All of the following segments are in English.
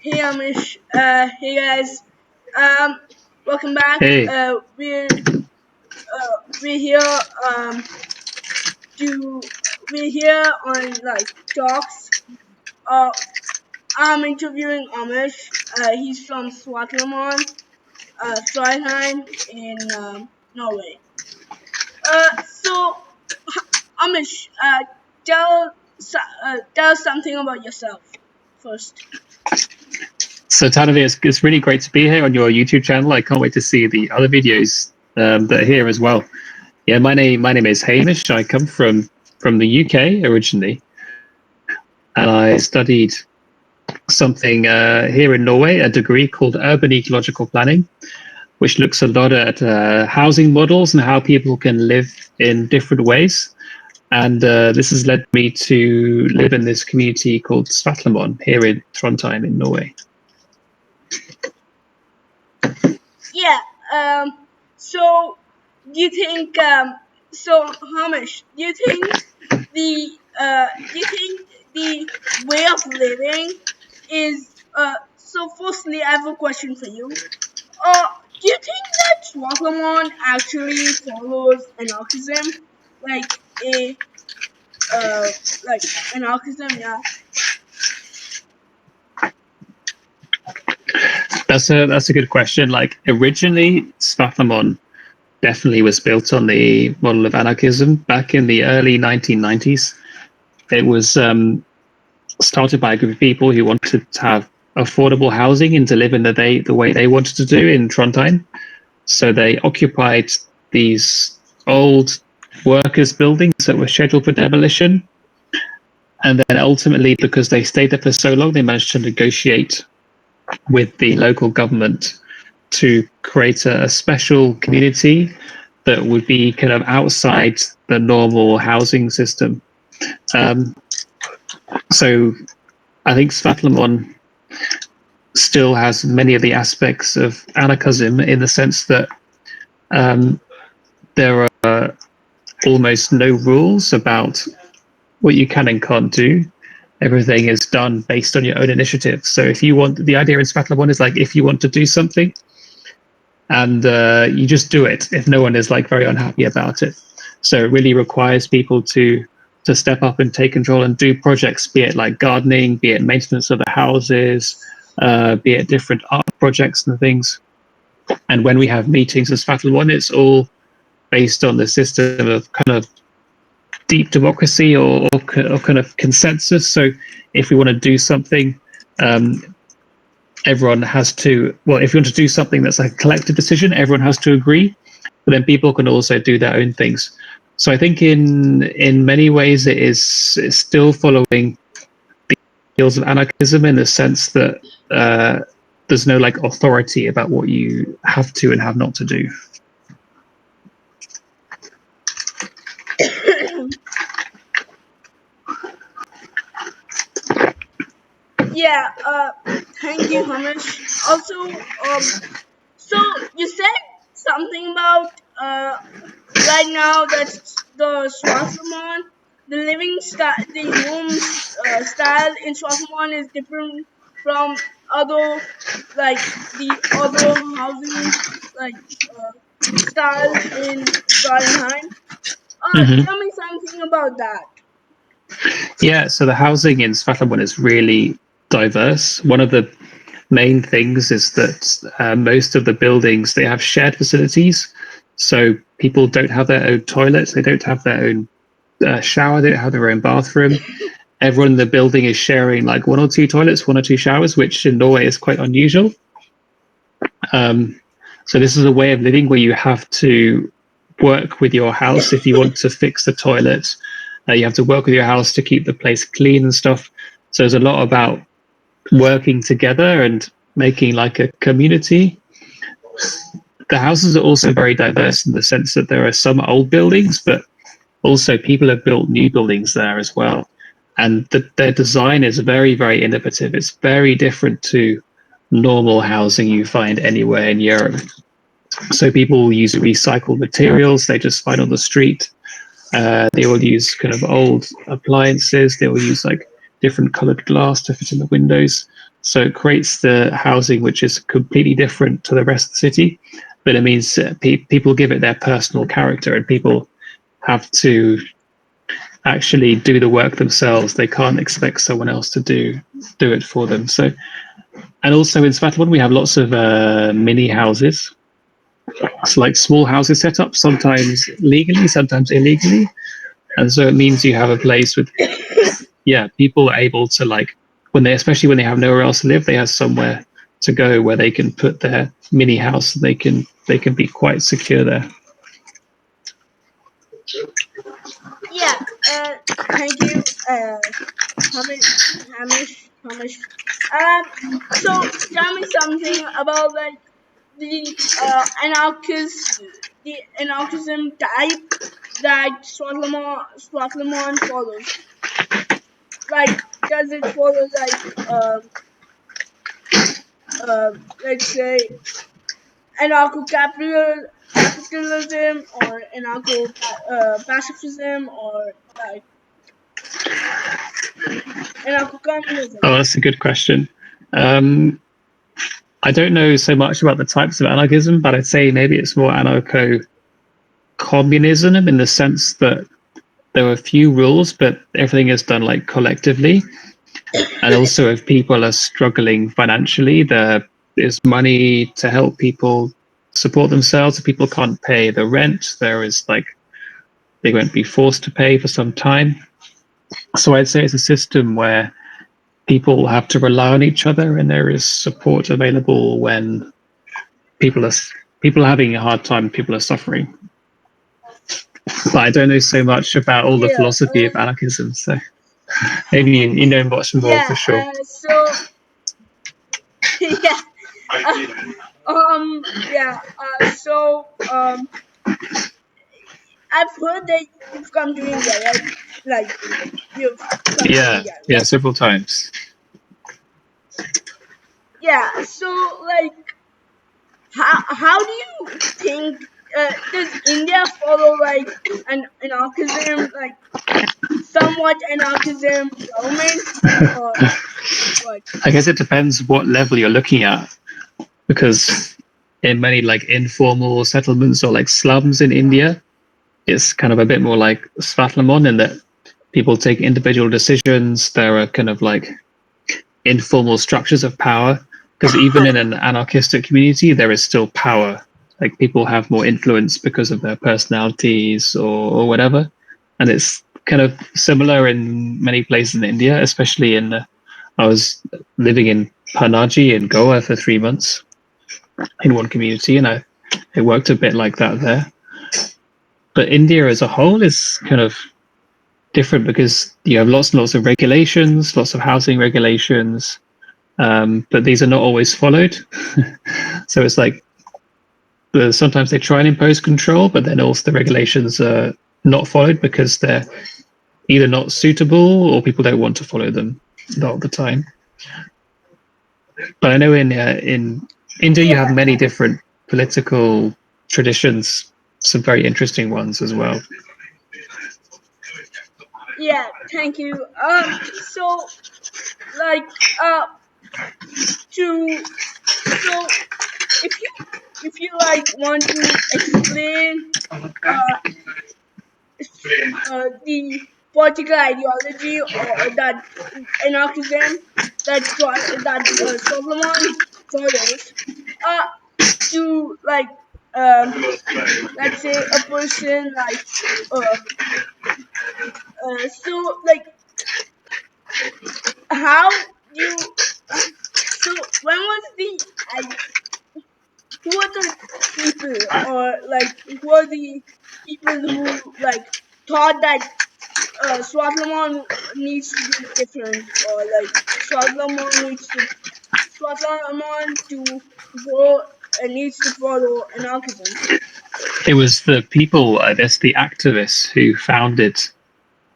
Hey Amish, hey guys, welcome back. Hey, We're here to we're here on like talks. Uh, I'm interviewing Amish. He's from Swartlamon, Strindheim in Norway. So Amish, tell us something about yourself first. so Taranveer, it's really great to be here on your YouTube channel. I can't wait to see the other videos that are here as well. Yeah, my name is Hamish. I come from the UK originally, and I studied something here in Norway, a degree called Urban Ecological Planning, which looks a lot at housing models and how people can live in different ways. And this has led me to live in this community called Svatlamon here in Trondheim in Norway. Yeah. So do you think? So Hamish, do you think the way of living is so? Firstly, I have a question for you. Do you think that Swakamon actually follows anarchism, like a like anarchism? Yeah. That's a good question. Like originally, Svatlamon definitely was built on the model of anarchism back in the early 1990s. It was started by a group of people who wanted to have affordable housing and to live in the way they wanted to do in Trondheim. So they occupied these old workers' buildings that were scheduled for demolition. And then ultimately, because they stayed there for so long, they managed to negotiate with the local government to create a special community that would be kind of outside the normal housing system. So I think Svatlamon still has many of the aspects of anarchism in the sense that there are almost no rules about what you can and can't do. Everything is done based on your own initiative. So if you want, the idea in Svatlamon is like if you want to do something, and you just do it if no one is like very unhappy about it. So it really requires people to step up and take control and do projects, be it like gardening, be it maintenance of the houses, be it different art projects and things. And when we have meetings as Fatal One, it's all based on the system of kind of deep democracy or kind of consensus. So if we want to do something, everyone has to, well, if you want to do something that's like a collective decision, everyone has to agree, but then people can also do their own things. So I think in many ways it's still following the ideals of anarchism in the sense that there's no like authority about what you have to and have not to do. Yeah. Thank you, Hamish. Also, so you said something about right now that the Swartlamon, the living style, the home style in Swartlamon is different from other like the other housing like style in Trondheim. Tell me something about that. Yeah, so the housing in Svatlamon is really diverse. One of the main things is that most of the buildings, they have shared facilities. So people don't have their own toilets, they don't have their own shower, they don't have their own bathroom. Everyone in the building is sharing like one or two toilets, one or two showers, which in Norway is quite unusual. So this is a way of living where you have to work with your house if you want to fix the toilet. You have to work with your house to keep the place clean and stuff. So there's a lot about working together and making like a community. The houses are also very diverse in the sense that there are some old buildings, but also people have built new buildings there as well. And their design is very, very innovative. It's very different to normal housing you find anywhere in Europe. So people use recycled materials they just find on the street. They will use kind of old appliances. They will use like different colored glass to fit in the windows. So it creates the housing which is completely different to the rest of the city, but it means people give it their personal character, and people have to actually do the work themselves. They can't expect someone else to do it for them. So, and also in Svatopod we have lots of mini houses. It's like small houses set up, sometimes legally, sometimes illegally, and so it means you have a place with people are able to, like, especially when they have nowhere else to live, they have somewhere to go where they can put their mini house. And they can be quite secure there. Yeah. Thank you, Hamish. So tell me something about like the the anarchism type that Swartlemon follows. Like, does it follow like let's say capitalism or anarcho pacifism or like anarcho communism? Oh, that's a good question. Um, I don't know so much about the types of anarchism, but I'd say maybe it's more anarcho communism in the sense that there are a few rules, but everything is done like collectively. And also, if people are struggling financially, there is money to help people support themselves. If people can't pay the rent, there is like they won't be forced to pay for some time. So I'd say it's a system where people have to rely on each other, and there is support available when people are people are having a hard time, people are suffering. But I don't know so much about all the Yeah. philosophy of anarchism, so maybe you know much more for Yeah. sure. So yeah. Uh, yeah. I've heard that you've come to India, right? Like, you've come to Yeah, India, yeah, right? several times. Yeah. So like, how do you think does India follow like an anarchism, like somewhat anarchism government, or what? I guess it depends what level you're looking at, because in many like informal settlements or like slums in India, it's kind of a bit more like Svatlamon in that people take individual decisions. There are kind of like informal structures of power, because even in an anarchistic community, there is still power. Like people have more influence because of their personalities or whatever. And it's kind of similar in many places in India, especially I was living in Panaji in Goa for 3 months in one community, and it worked a bit like that there. But India as a whole is kind of different because you have lots and lots of regulations, lots of housing regulations, but these are not always followed. So it's like sometimes they try and impose control, but then also the regulations are not followed because they're either not suitable or people don't want to follow them a lot of the time. But I know in India you have Yeah. many different political traditions, some very interesting ones as well. Yeah. Thank you. So like to so if you like want to explain uh, the political ideology or that anarchism that Solomon follows, uh, to like let's say a person like uh, so like how do you so when was the I who are the people or like who are the people who like thought that Swartlamon needs to be different or like Swartlamon to go needs to follow anarchism. It was the people, I guess, the activists who founded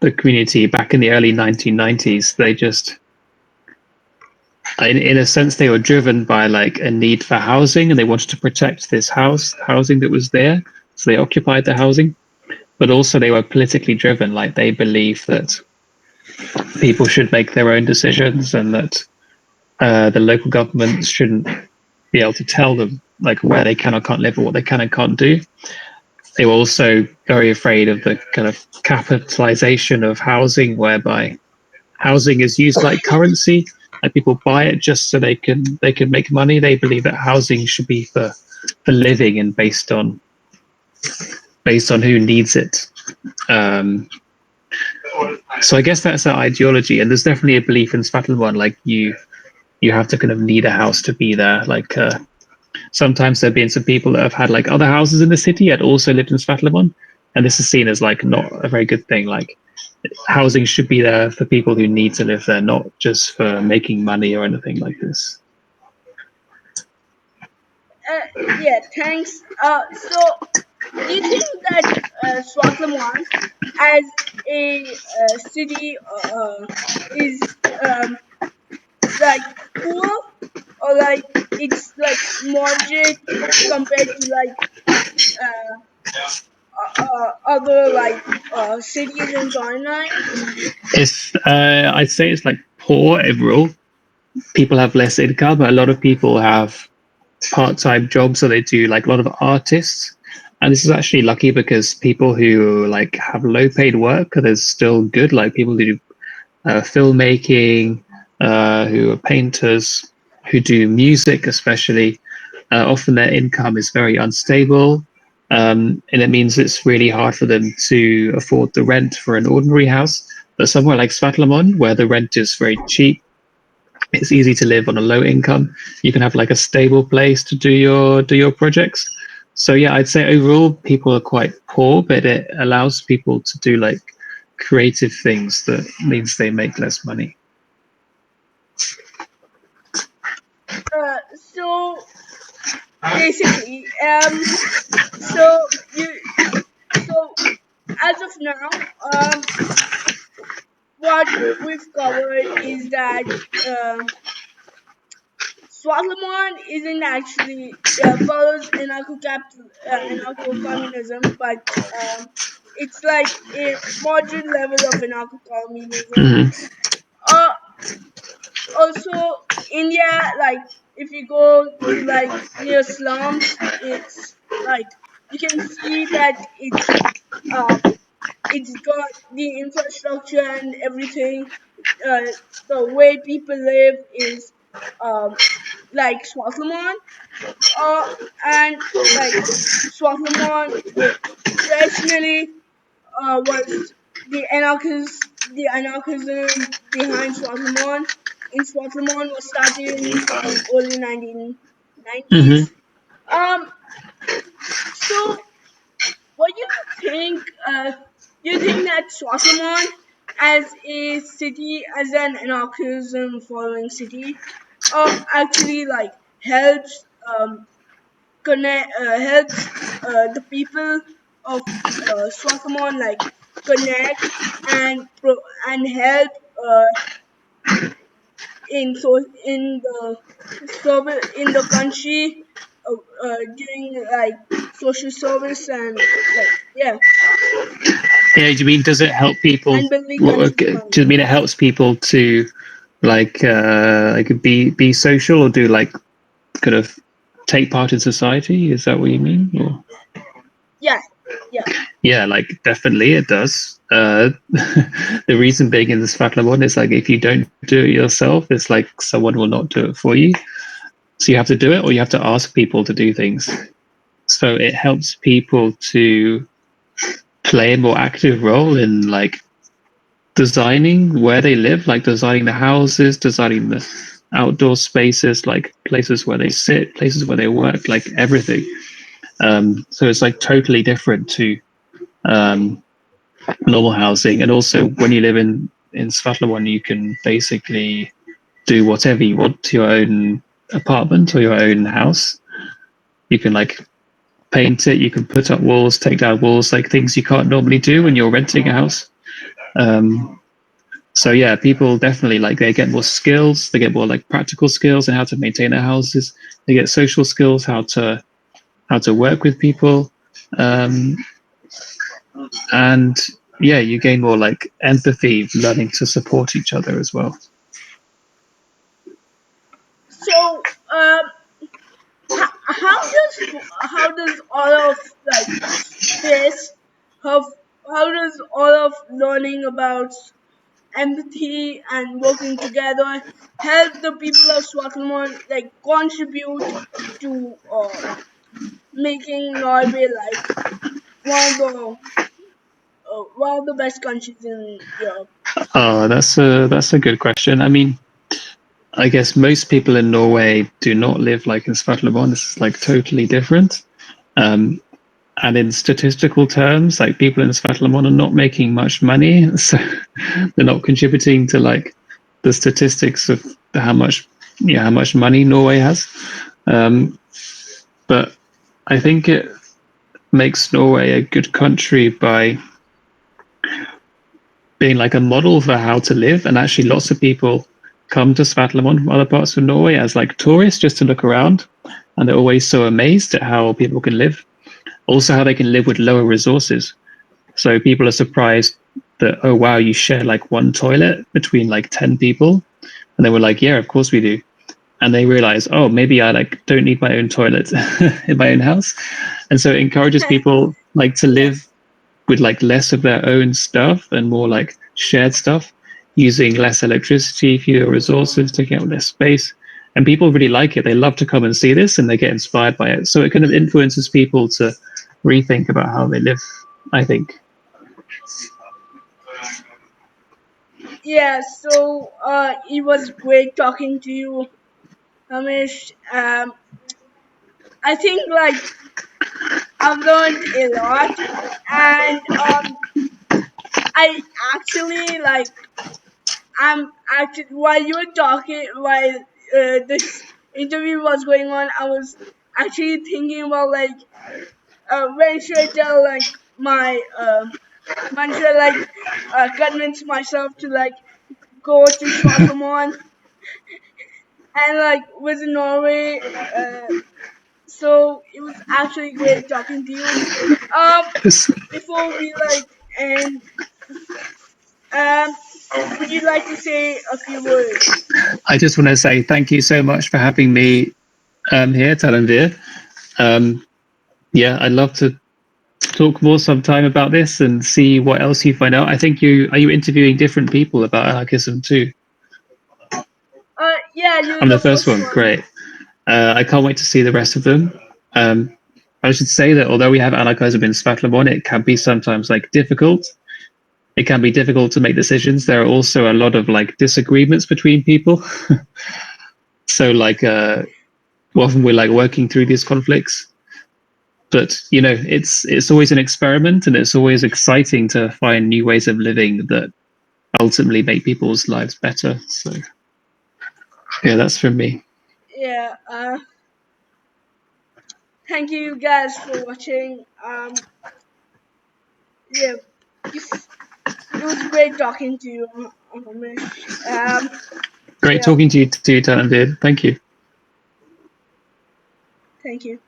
the community back in the early 1990s. They just, in a sense, they were driven by like a need for housing, and they wanted to protect this housing that was there. So they occupied the housing, but also they were politically driven. Like they believed that people should make their own decisions, and that the local government shouldn't be able to tell them like where they can or can't live or what they can and can't do. They were also very afraid of the kind of capitalization of housing, whereby housing is used like currency. Like people buy it just so they can make money. They believe that housing should be for living and based on who needs it. So I guess that's our ideology, and there's definitely a belief in Svatlanwan, like you have to kind of need a house to be there. Like sometimes there have been some people that have had like other houses in the city yet also lived in Svatlanwan, and this is seen as like not a very good thing. Like housing should be there for people who need to live there, not just for making money or anything like this. Yeah, thanks. So, do you think that Swartlaman as a city is like poor, or like it's like moderate compared to like other like cities in China? It's I'd say it's like poor overall. People have less income. A lot of people have part-time jobs, so they do like a lot of artists. And this is actually lucky because people who like have low-paid work, there's still good. Like people who do filmmaking, who are painters, who do music, especially. Often their income is very unstable, and it means it's really hard for them to afford the rent for an ordinary house. But somewhere like Svatlamon, where the rent is very cheap, it's easy to live on a low income. You can have like a stable place to do your projects. So yeah, I'd say overall people are quite poor, but it allows people to do like creative things that means they make less money. So basically, so you so as of now, what we've covered is that Swartlaman isn't actually follows anarcho-communism, but it's like a moderate level of anarcho-communism. Mm-hmm. Uh, Also, India, like if you go to like near slums, it's like you can see that uh, it's got the infrastructure and everything. Uh, the way people live is um, like Swartlaman, uh, and like Swartlaman traditionally was the anarchism behind Swartlaman. In Swartlaman was started in the early 1990s. Mm-hmm. Um, so what do you think? Do you think that Swartlaman as a city, as an anarchism following city, actually like helps helps the people of Swartlaman like connect and and help in the service in the country doing like social service and like yeah, Yeah, do you mean does it help people? and building What, country do you economy. mean it helps people to like be social or do like kind of take part in society? Is that what you mean? Or? Yeah, yeah. Yeah, like definitely it does. The reason being in this Fatla one is like if you don't do it yourself, it's like someone will not do it for you. So you have to do it or you have to ask people to do things. So it helps people to play a more active role in like designing where they live, like designing the houses, designing the outdoor spaces, like places where they sit, places where they work, like everything. So it's like totally different to um, normal housing. And also, when you live in Svatlawan, you can basically do whatever you want to your own apartment or your own house. You can like paint it, you can put up walls, take down walls, like things you can't normally do when you're renting a house. Um, so yeah, people definitely like they get more skills, they get more like practical skills in how to maintain their houses. They get social skills, how to work with people. Um, and yeah, you gain more like empathy, learning to support each other as well. So, how does all of like this, how how does all of learning about empathy and working together help the people of Swartlamoon like contribute to making Norway like one of the best countries in Europe? Oh, that's a good question. I mean, I guess most people in Norway do not live like in Svartlamoen. This is like totally different. Um, and in statistical terms, like people in Svartlamoen are not making much money, so they're not contributing to like the statistics of how much money Norway has. Um, but I think it makes Norway a good country by being like a model for how to live. And actually, lots of people come to Svartlamoen from other parts of Norway as like tourists just to look around. And they're always so amazed at how people can live. Also, how they can live with lower resources. So people are surprised that, oh, wow, you share like one toilet between like 10 people. And they were like, yeah, of course we do. And they realize, oh, maybe I like don't need my own toilet in my own house. And so it encourages people like to Yeah. live with like less of their own stuff and more like shared stuff, using less electricity, fewer resources, taking up less space. And people really like it. They love to come and see this and they get inspired by it. So it kind of influences people to rethink about how they live, I think. Yeah, so it was great talking to you, Hamish. I think like I've learned a lot, and I actually like I'm actually while you were talking, while this interview was going on, I was actually thinking about like when should I tell like my when should I like convince myself to like go to Schwarzmond and like visit Norway. So it was actually great talking to you. Um, before we like end, um, would you like to say a few words? I just want to say thank you so much for having me here, Taranveer. Um, yeah, I'd love to talk more sometime about this and see what else you find out. I think you interviewing different people about anarchism too. Yeah, you're I'm the the first first one. one. Great. I can't wait to see the rest of them. Um, I should say that although we have anarchism in Svatlamon, it can be sometimes like difficult. It can be difficult to make decisions. There are also a lot of like disagreements between people. So like often we're like working through these conflicts. But you know, it's always an experiment, and it's always exciting to find new ways of living that ultimately make people's lives better. So yeah, that's from me. Yeah. Thank you guys for watching. Yeah, just it was great talking to you, Ramesh. Great Yeah. talking to you, Tanvir. Thank you. Thank you.